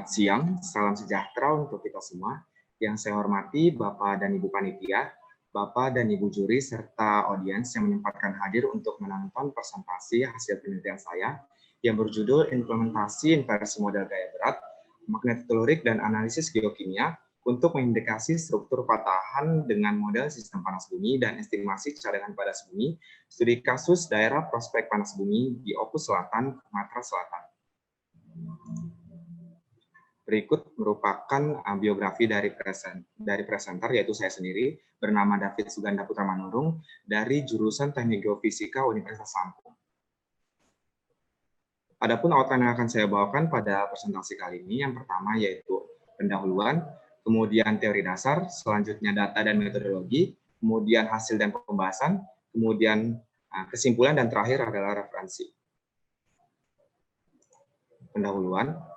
Selamat siang, salam sejahtera untuk kita semua. Yang saya hormati Bapak dan Ibu Panitia, Bapak dan Ibu Juri, serta audiens yang menyempatkan hadir untuk menonton presentasi hasil penelitian saya yang berjudul Implementasi Inversi Model Gaya Berat, Magnetotelurik dan Analisis Geokimia untuk mengindikasi struktur patahan dengan model sistem panas bumi dan estimasi cadangan panas bumi, studi kasus daerah prospek panas bumi di Opus Selatan, Sumatera Selatan. Berikut merupakan biografi dari presenter, yaitu saya sendiri, bernama David Suganda Putra Manurung, dari jurusan Teknik Geofisika Universitas Lampung. Adapun outline yang akan saya bawakan pada presentasi kali ini, yang pertama yaitu pendahuluan, kemudian teori dasar, selanjutnya data dan metodologi, kemudian hasil dan pembahasan, kemudian kesimpulan, dan terakhir adalah referensi. Pendahuluan.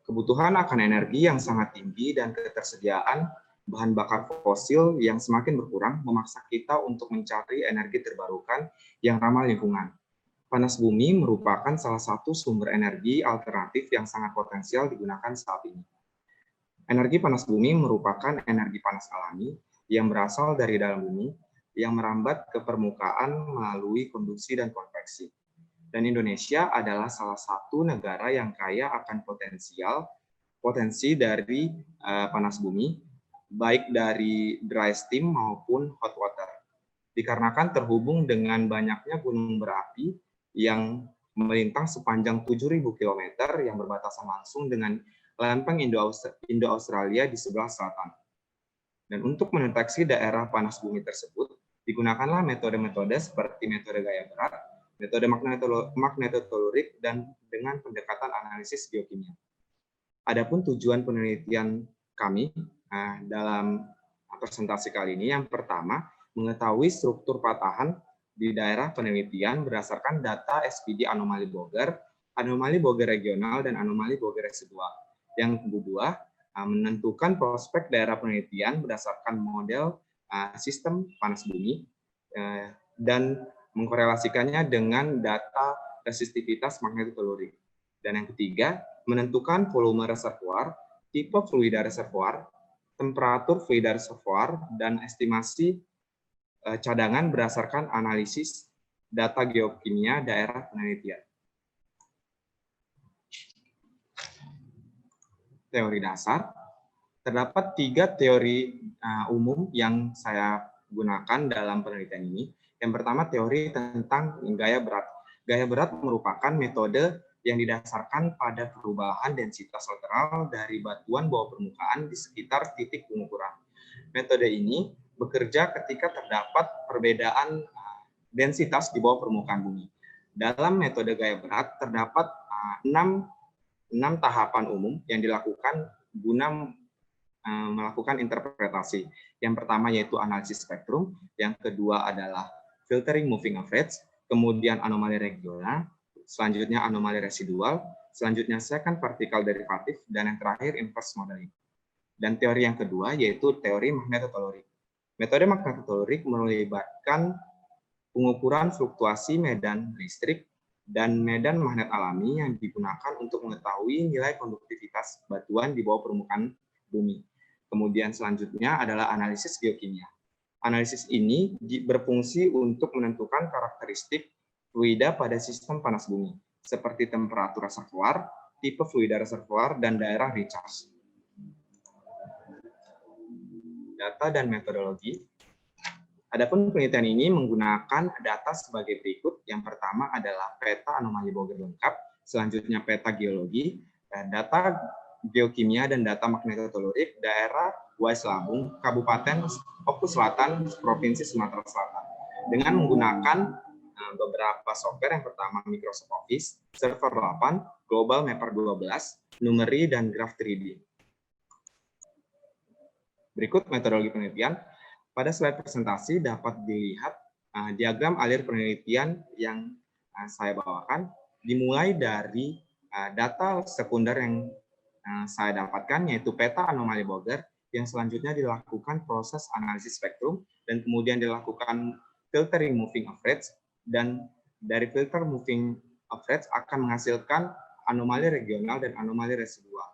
Kebutuhan akan energi yang sangat tinggi dan ketersediaan bahan bakar fosil yang semakin berkurang memaksa kita untuk mencari energi terbarukan yang ramah lingkungan. Panas bumi merupakan salah satu sumber energi alternatif yang sangat potensial digunakan saat ini. Energi panas bumi merupakan energi panas alami yang berasal dari dalam bumi yang merambat ke permukaan melalui konduksi dan konveksi. Dan Indonesia adalah salah satu negara yang kaya akan potensi dari panas bumi, baik dari dry steam maupun hot water. Dikarenakan terhubung dengan banyaknya gunung berapi yang melintang sepanjang 7.000 km yang berbatasan langsung dengan lempeng Indo-Australia di sebelah selatan. Dan untuk mendeteksi daerah panas bumi tersebut, digunakanlah metode-metode seperti metode gaya berat, metode magnetotelurik, dan dengan pendekatan analisis geokimia. Adapun tujuan penelitian kami dalam presentasi kali ini, yang pertama, mengetahui struktur patahan di daerah penelitian berdasarkan data SPD anomali Boger regional, dan anomali Boger residual. Yang kedua, menentukan prospek daerah penelitian berdasarkan model sistem panas bumi dan mengkorelasikannya dengan data resistivitas magnetotelurik. Dan yang ketiga, menentukan volume reservoir, tipe fluida reservoir, temperatur fluida reservoir, dan estimasi cadangan berdasarkan analisis data geokimia daerah penelitian. Teori dasar. Terdapat 3 teori umum yang saya gunakan dalam penelitian ini. Yang pertama, teori tentang gaya berat. Gaya berat merupakan metode yang didasarkan pada perubahan densitas lateral dari batuan bawah permukaan di sekitar titik pengukuran. Metode ini bekerja ketika terdapat perbedaan densitas di bawah permukaan bumi. Dalam metode gaya berat terdapat 6 tahapan umum yang dilakukan guna melakukan interpretasi. Yang pertama yaitu analisis spektrum, yang kedua adalah filtering moving average, kemudian anomali regional, selanjutnya anomali residual, selanjutnya second particle derivative, dan yang terakhir inverse modeling. Dan teori yang kedua yaitu teori magnetotelurik. Metode magnetotelurik melibatkan pengukuran fluktuasi medan listrik dan medan magnet alami yang digunakan untuk mengetahui nilai konduktivitas batuan di bawah permukaan bumi. Kemudian selanjutnya adalah analisis geokimia. Analisis ini berfungsi untuk menentukan karakteristik fluida pada sistem panas bumi, seperti temperatur reservoir, tipe fluida reservoir, dan daerah recharge. Data dan metodologi. Adapun penelitian ini menggunakan data sebagai berikut. Yang pertama adalah peta anomali Boger lengkap, selanjutnya peta geologi, data geokimia dan data magnetotelurik daerah Wais Labung, Kabupaten Opus Selatan, Provinsi Sumatera Selatan, dengan menggunakan beberapa software. Yang pertama Microsoft Office, Server 8, Global Mapper 12, Numeri, dan Graph 3D. Berikut metodologi penelitian. Pada slide presentasi dapat dilihat diagram alir penelitian yang saya bawakan, dimulai dari data sekunder yang saya dapatkan, yaitu peta anomali Boger, yang selanjutnya dilakukan proses analisis spektrum, dan kemudian dilakukan filtering moving average, dan dari filter moving average akan menghasilkan anomali regional dan anomali residual.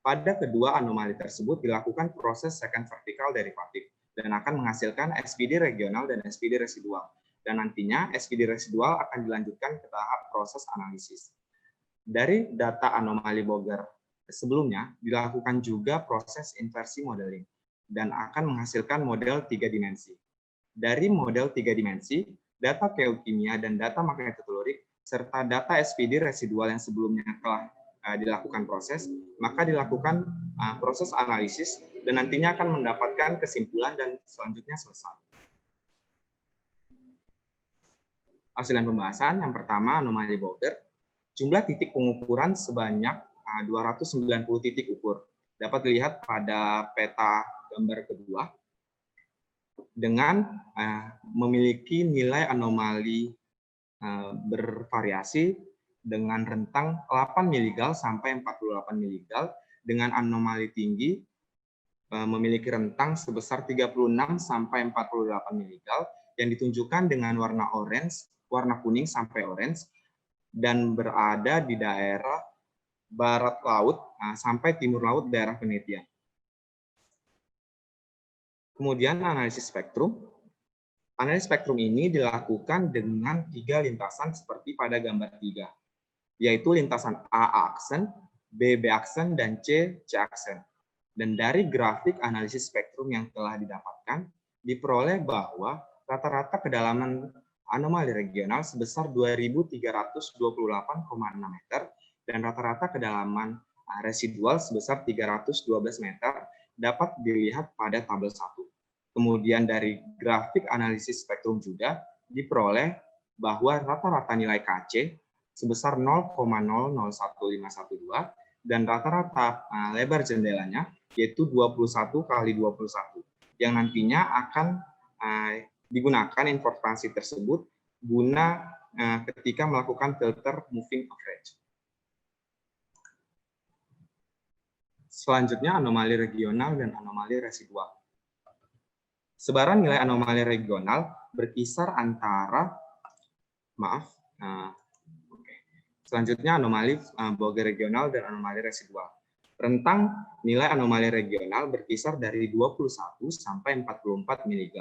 Pada kedua anomali tersebut dilakukan proses second vertikal derivatif dan akan menghasilkan SPD regional dan SPD residual. Dan nantinya SPD residual akan dilanjutkan ke tahap proses analisis. Dari data anomali Boger sebelumnya dilakukan juga proses inversi modeling dan akan menghasilkan model 3 dimensi. Dari model 3 dimensi, data geokimia dan data magnetotelurik serta data SPD residual yang sebelumnya telah dilakukan proses, maka dilakukan proses analisis dan nantinya akan mendapatkan kesimpulan dan selanjutnya selesai. Hasilan pembahasan yang pertama anomali Boger, jumlah titik pengukuran sebanyak 290 titik ukur. Dapat dilihat pada peta gambar kedua dengan memiliki nilai anomali bervariasi dengan rentang 8 mg sampai 48 mg dengan anomali tinggi memiliki rentang sebesar 36 sampai 48 mg yang ditunjukkan dengan warna orange, warna kuning sampai orange dan berada di daerah barat laut sampai timur laut daerah Venetia. Kemudian analisis spektrum. Analisis spektrum ini dilakukan dengan 3 lintasan seperti pada gambar 3. Yaitu lintasan A aksen, B aksen, dan C aksen. Dan dari grafik analisis spektrum yang telah didapatkan, diperoleh bahwa rata-rata kedalaman anomali regional sebesar 2.328,6 meter dan rata-rata kedalaman residual sebesar 312 meter dapat dilihat pada tabel 1. Kemudian dari grafik analisis spektrum juga diperoleh bahwa rata-rata nilai KC sebesar 0,001512 dan rata-rata lebar jendelanya yaitu 21 kali 21 yang nantinya akan digunakan informasi tersebut guna ketika melakukan filter moving average. Selanjutnya anomali regional dan anomali residual. Sebaran nilai anomali regional berkisar antara Selanjutnya anomali Boger regional dan anomali residual. Rentang nilai anomali regional berkisar dari 21 sampai 44 mg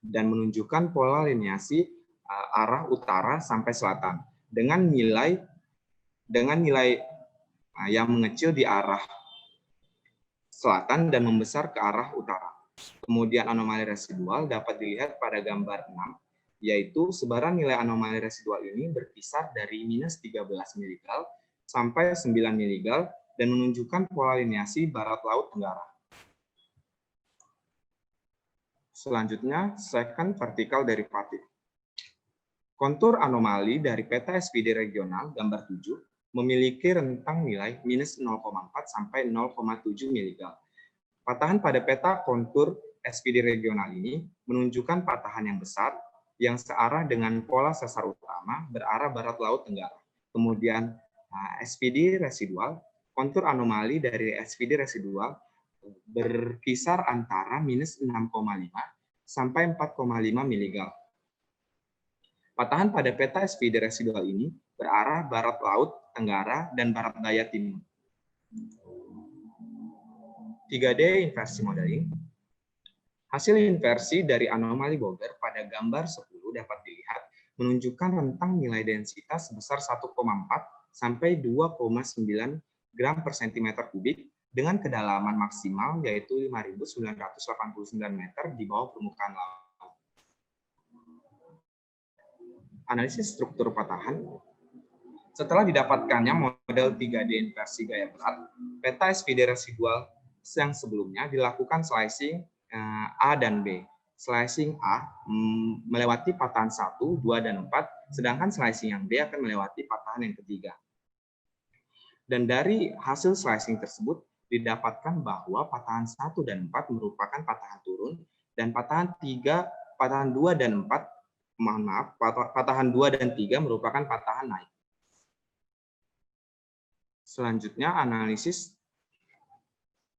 dan menunjukkan pola liniasi arah utara sampai selatan dengan nilai yang mengecil di arah selatan dan membesar ke arah utara. Kemudian anomali residual dapat dilihat pada gambar 6, yaitu sebaran nilai anomali residual ini berkisar dari minus 13 mg sampai 9 mg dan menunjukkan pola liniasi barat laut tenggara. Selanjutnya, second vertikal derivatif. Kontur anomali dari peta SPD regional gambar 7 memiliki rentang nilai minus 0,4 sampai 0,7 mg. Patahan pada peta kontur SPD regional ini menunjukkan patahan yang besar yang searah dengan pola sesar utama berarah barat laut tenggara. Kemudian SPD residual, kontur anomali dari SPD residual berkisar antara minus 6,5 sampai 4,5 mg. Patahan pada peta SPD residual ini berarah barat laut tenggara dan barat daya timur. 3D inversi modeling. Hasil inversi dari anomali Boger pada gambar 10 dapat dilihat menunjukkan rentang nilai densitas sebesar 1,4 sampai 2,9 gram per cm kubik dengan kedalaman maksimal yaitu 5.989 meter di bawah permukaan laut. Analisis struktur patahan. Setelah didapatkannya model 3D inversi gaya berat, peta SPD residual yang sebelumnya dilakukan slicing A dan B. Slicing A melewati patahan 1, 2, dan 4, sedangkan slicing yang B akan melewati patahan yang ketiga. Dan dari hasil slicing tersebut didapatkan bahwa patahan 1 dan 4 merupakan patahan turun dan patahan 2 dan 4 patahan 2 dan 3 merupakan patahan naik. Selanjutnya analisis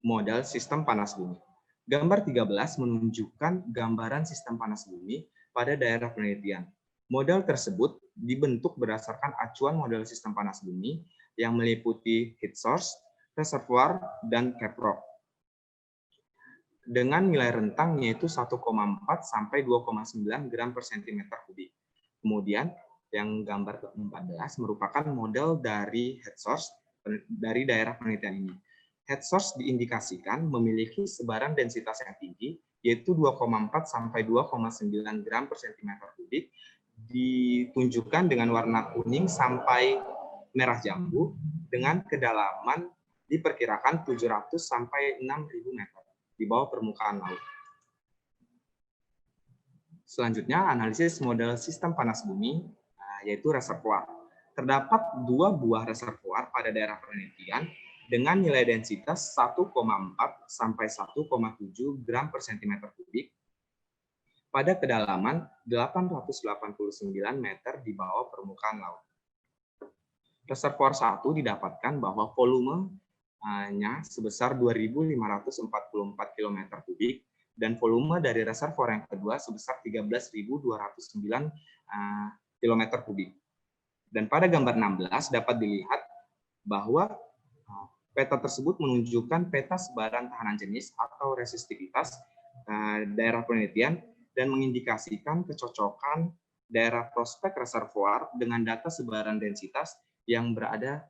model sistem panas bumi. Gambar 13 menunjukkan gambaran sistem panas bumi pada daerah penelitian. Model tersebut dibentuk berdasarkan acuan model sistem panas bumi yang meliputi heat source, reservoir, dan caprock. Dengan nilai rentang yaitu 1,4 sampai 2,9 gram per sentimeter kubik. Kemudian yang gambar ke-14 merupakan model dari heat source dari daerah penelitian ini. Heat source diindikasikan memiliki sebaran densitas yang tinggi, yaitu 2,4 sampai 2,9 gram per sentimeter kubik, ditunjukkan dengan warna kuning sampai merah jambu, dengan kedalaman diperkirakan 700 sampai 6.000 meter di bawah permukaan laut. Selanjutnya, analisis model sistem panas bumi, yaitu reservoir. Terdapat 2 buah reservoir pada daerah penelitian dengan nilai densitas 1,4 sampai 1,7 gram per sentimeter kubik pada kedalaman 889 meter di bawah permukaan laut. Reservoir 1 didapatkan bahwa volumenya sebesar 2.544 km kubik dan volume dari reservoir yang kedua sebesar 13.209 km kubik. Dan pada gambar 16 dapat dilihat bahwa peta tersebut menunjukkan peta sebaran tahanan jenis atau resistivitas daerah penelitian dan mengindikasikan kecocokan daerah prospek reservoir dengan data sebaran densitas yang berada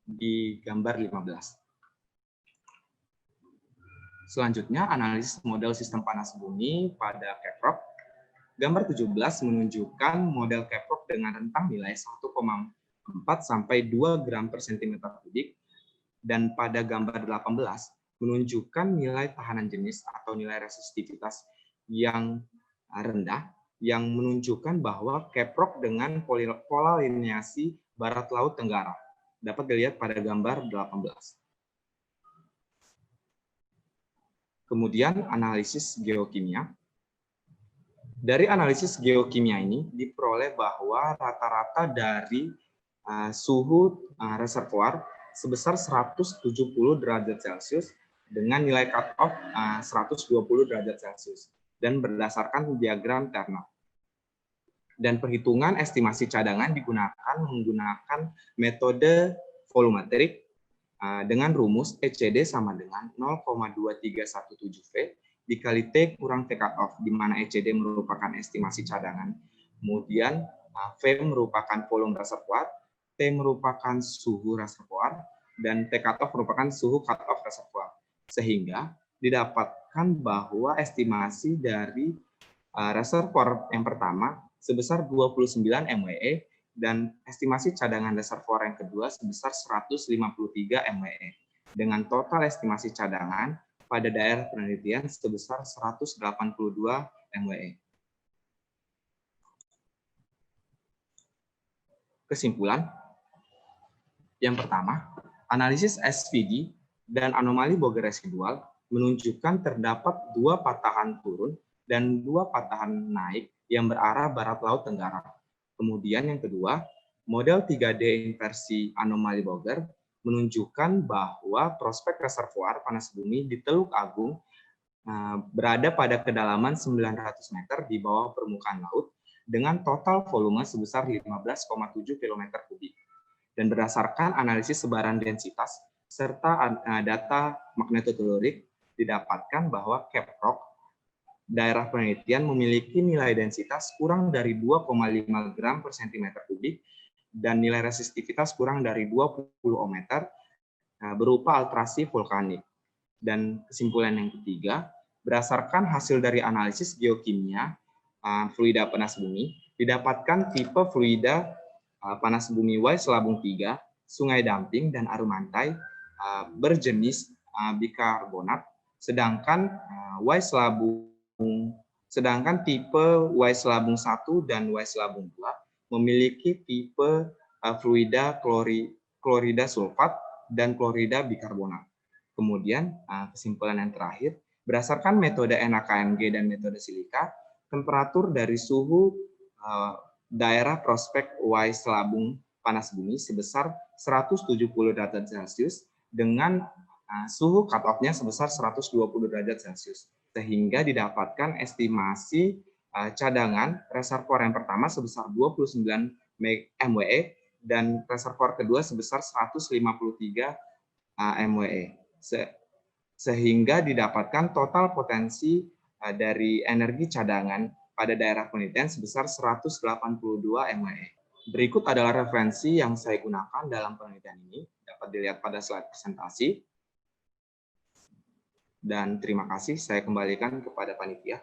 di gambar 15. Selanjutnya, analisis model sistem panas bumi pada caprock. Gambar 17 menunjukkan model caprock dengan rentang nilai 1,4 sampai 2 gram per sentimeter kubik, dan pada gambar 18 menunjukkan nilai tahanan jenis atau nilai resistivitas yang rendah, yang menunjukkan bahwa caprock dengan pola liniasi barat laut tenggara. Dapat dilihat pada gambar 18. Kemudian analisis geokimia. Dari analisis geokimia ini diperoleh bahwa rata-rata dari suhu reservoir sebesar 170 derajat Celcius dengan nilai cut-off 120 derajat Celcius dan berdasarkan diagram Turner. Dan perhitungan estimasi cadangan digunakan menggunakan metode volumetrik dengan rumus ECD sama dengan 0,2317 V dikali T kurang T cut-off, di mana ECD merupakan estimasi cadangan, kemudian V merupakan volume reservoir, T merupakan suhu reservoir, dan T cut-off merupakan suhu cut-off reservoir. Sehingga didapatkan bahwa estimasi dari reservoir yang pertama sebesar 29 MWE dan estimasi cadangan reservoir yang kedua sebesar 153 MWE dengan total estimasi cadangan pada daerah penelitian sebesar 182 MWE. Kesimpulan, yang pertama, analisis SVD dan anomali Boger residual menunjukkan terdapat 2 patahan turun dan 2 patahan naik yang berarah barat laut tenggara. Kemudian yang kedua, model 3D inversi anomali Boger menunjukkan bahwa prospek reservoir panas bumi di Teluk Agung berada pada kedalaman 900 meter di bawah permukaan laut dengan total volume sebesar 15,7 km kubik. Dan berdasarkan analisis sebaran densitas serta data magnetotelurik didapatkan bahwa caprock daerah penelitian memiliki nilai densitas kurang dari 2,5 gram per sentimeter kubik dan nilai resistivitas kurang dari 20 ohmmeter berupa alterasi vulkanik. Dan kesimpulan yang ketiga, berdasarkan hasil dari analisis geokimia fluida panas bumi, didapatkan tipe fluida panas bumi Y selabung 3, sungai damping dan arumantai berjenis bikarbonat, sedangkan tipe Y selabung 1 dan Y selabung 2 memiliki tipe fluida klorida sulfat dan klorida bikarbonat. Kemudian kesimpulan yang terakhir, berdasarkan metode NaKMG dan metode silika, temperatur dari suhu daerah prospek Y selabung panas bumi sebesar 170 derajat Celcius dengan suhu cut-off-nya sebesar 120 derajat Celcius. Sehingga didapatkan estimasi cadangan reservoir yang pertama sebesar 29 MWE dan reservoir kedua sebesar 153 MWE. Sehingga didapatkan total potensi dari energi cadangan pada daerah penelitian sebesar 182 MWE. Berikut adalah referensi yang saya gunakan dalam penelitian ini, dapat dilihat pada slide presentasi. Dan terima kasih, saya kembalikan kepada panitia.